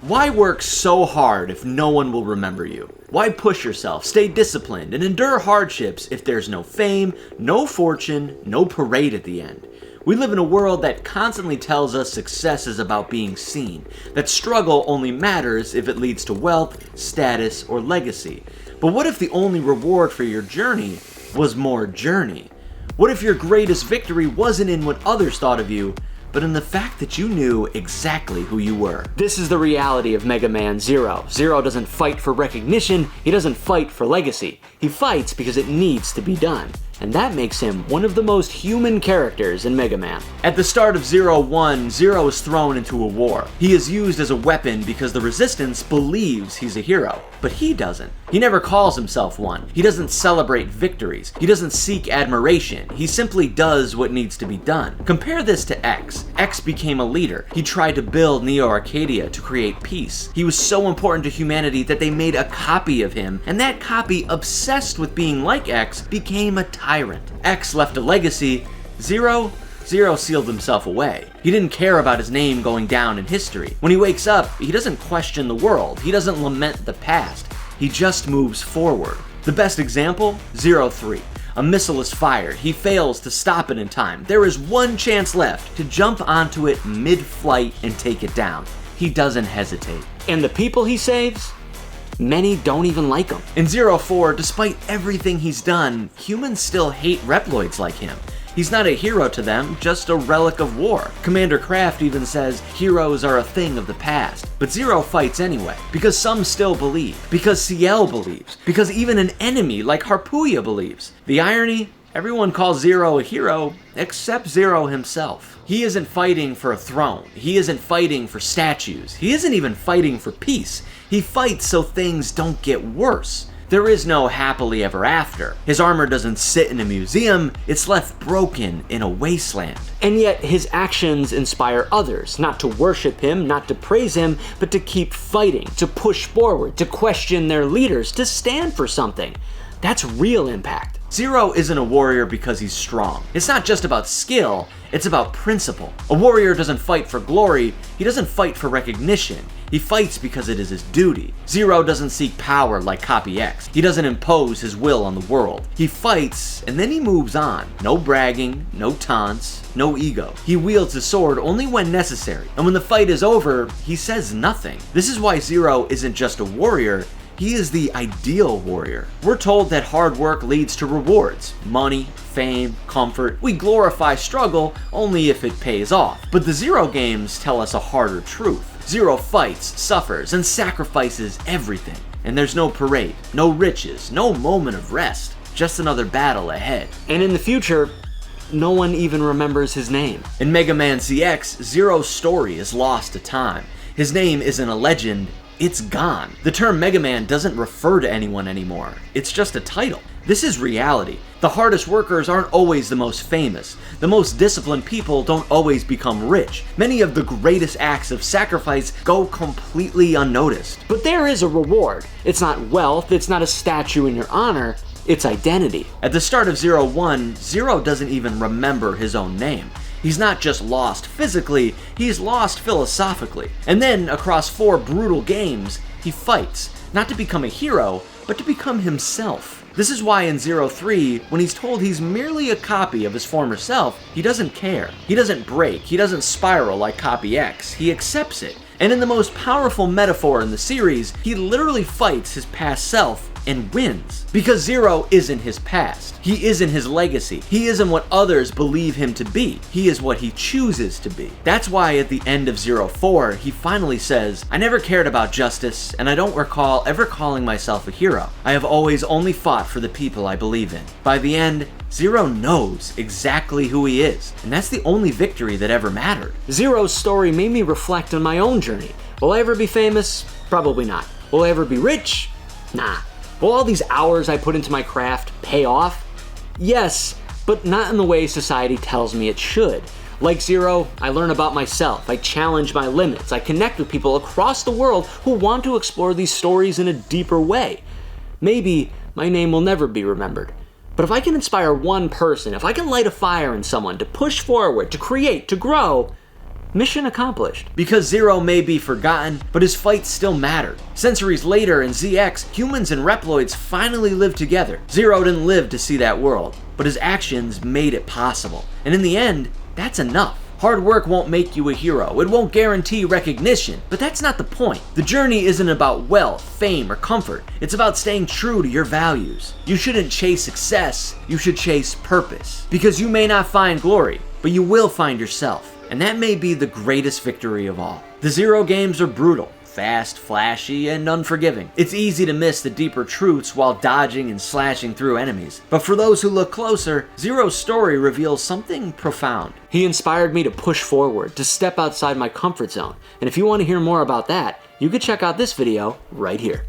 Why work so hard if no one will remember you? Why push yourself, stay disciplined, and endure hardships if there's no fame, no fortune, no parade at the end? We live in a world that constantly tells us success is about being seen, that struggle only matters if it leads to wealth, status, or legacy. But what if the only reward for your journey was more journey? What if your greatest victory wasn't in what others thought of you, but in the fact that you knew exactly who you were? This is the reality of Mega Man Zero. Zero doesn't fight for recognition, he doesn't fight for legacy. He fights because it needs to be done. And that makes him one of the most human characters in Mega Man. At the start of Zero 1, Zero is thrown into a war. He is used as a weapon because the Resistance believes he's a hero, but he doesn't. He never calls himself one. He doesn't celebrate victories. He doesn't seek admiration. He simply does what needs to be done. Compare this to X. X became a leader. He tried to build Neo Arcadia to create peace. He was so important to humanity that they made a copy of him, and that copy, obsessed with being like X, became a tyrant. X left a legacy. Zero sealed himself away. He didn't care about his name going down in history. When he wakes up, he doesn't question the world. He doesn't lament the past. He just moves forward. The best example? Zero 3. A missile is fired. He fails to stop it in time. There is one chance left to jump onto it mid-flight and take it down. He doesn't hesitate. And the people he saves? Many don't even like him. In Zero 4, despite everything he's done, humans still hate Reploids like him. He's not a hero to them, just a relic of war. Commander Kraft even says heroes are a thing of the past. But Zero fights anyway, because some still believe, because Ciel believes, because even an enemy like Harpuya believes. The irony? Everyone calls Zero a hero, except Zero himself. He isn't fighting for a throne. He isn't fighting for statues. He isn't even fighting for peace. He fights so things don't get worse. There is no happily ever after. His armor doesn't sit in a museum, it's left broken in a wasteland. And yet his actions inspire others, not to worship him, not to praise him, but to keep fighting, to push forward, to question their leaders, to stand for something. That's real impact. Zero isn't a warrior because he's strong. It's not just about skill, it's about principle. A warrior doesn't fight for glory, he doesn't fight for recognition. He fights because it is his duty. Zero doesn't seek power like Copy X. He doesn't impose his will on the world. He fights, and then he moves on. No bragging, no taunts, no ego. He wields his sword only when necessary, and when the fight is over, he says nothing. This is why Zero isn't just a warrior, he is the ideal warrior. We're told that hard work leads to rewards. Money, fame, comfort. We glorify struggle only if it pays off. But the Zero games tell us a harder truth. Zero fights, suffers, and sacrifices everything. And there's no parade, no riches, no moment of rest. Just another battle ahead. And in the future, no one even remembers his name. In Mega Man ZX, Zero's story is lost to time. His name isn't a legend, it's gone. The term Mega Man doesn't refer to anyone anymore. It's just a title. This is reality. The hardest workers aren't always the most famous. The most disciplined people don't always become rich. Many of the greatest acts of sacrifice go completely unnoticed. But there is a reward. It's not wealth, it's not a statue in your honor, it's identity. At the start of Zero 1, Zero doesn't even remember his own name. He's not just lost physically, he's lost philosophically. And then, across 4 brutal games, he fights, not to become a hero, but to become himself. This is why in Zero 3, when he's told he's merely a copy of his former self, he doesn't care. He doesn't break, he doesn't spiral like Copy X, he accepts it. And in the most powerful metaphor in the series, he literally fights his past self and wins. Because Zero isn't his past. He isn't his legacy. He isn't what others believe him to be. He is what he chooses to be. That's why at the end of Zero 4, he finally says, "I never cared about justice, and I don't recall ever calling myself a hero. I have always only fought for the people I believe in." By the end, Zero knows exactly who he is, and that's the only victory that ever mattered. Zero's story made me reflect on my own journey. Will I ever be famous? Probably not. Will I ever be rich? Nah. Will all these hours I put into my craft pay off? Yes, but not in the way society tells me it should. Like Zero, I learn about myself, I challenge my limits, I connect with people across the world who want to explore these stories in a deeper way. Maybe my name will never be remembered, but if I can inspire one person, if I can light a fire in someone to push forward, to create, to grow, mission accomplished. Because Zero may be forgotten, but his fights still mattered. Centuries later in ZX, humans and Reploids finally lived together. Zero didn't live to see that world, but his actions made it possible. And in the end, that's enough. Hard work won't make you a hero. It won't guarantee recognition, but that's not the point. The journey isn't about wealth, fame, or comfort. It's about staying true to your values. You shouldn't chase success, you should chase purpose. Because you may not find glory, but you will find yourself. And that may be the greatest victory of all. The Zero games are brutal, fast, flashy, and unforgiving. It's easy to miss the deeper truths while dodging and slashing through enemies. But for those who look closer, Zero's story reveals something profound. He inspired me to push forward, to step outside my comfort zone. And if you want to hear more about that, you could check out this video right here.